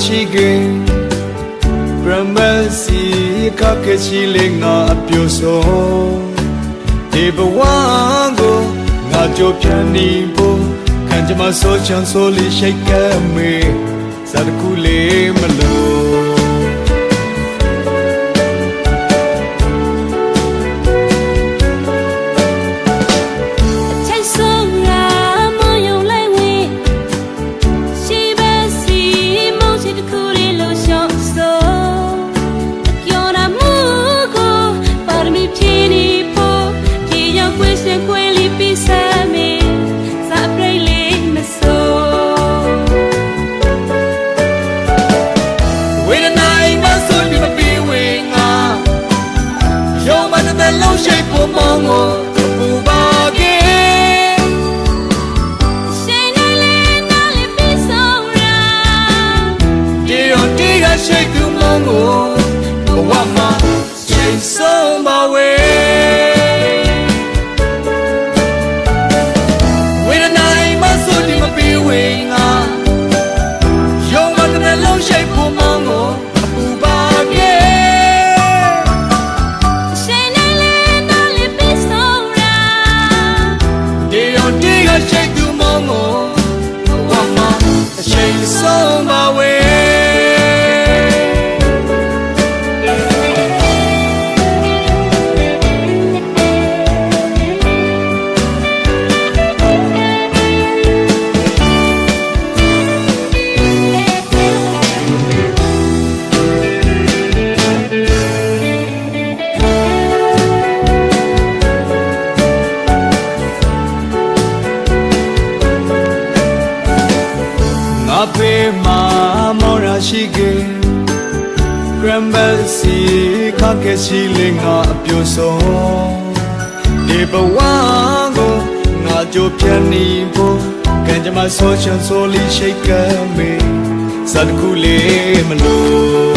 ရှိခင်ပရမစီခါကချီလေးငါအပြိုဆုံးဒီဘဝကိုငါကြိုပြန်နေဖို့ခံကြမှာဆိုချင်ဆိုလေးရှိတ်ကမေစတခုလေးမလို့လုံးရှိဖို့မောင်းကိုပူပါကေရှိနေလေနားလေးပြီးဆုံးရာဒီတော့ဒီကရှိသူမောင်းကိုဘဝမှာချိန်ဆုံးပါဝေဝေဒနာအိမ်မဆိုဒီမပြေဝေငါရုံမတဲ့လုံးရှိဖို့မောင်းကိုပူပါကေရှိတ်သူမောင်းကိုဘဝမှာအချိန်ဆုံးပါဝေအဖေမာမောရရှိခင်ဂရမ်ဘယ်စီခါကစီလင်ငါအပြိုဆုံးဒီဘဝကိုငါကြိုပြန်နေဖို့ကံကြမ္မာဆိုချင်ဆိုလေးရှိတ်ကမေစတခုလေးမလို့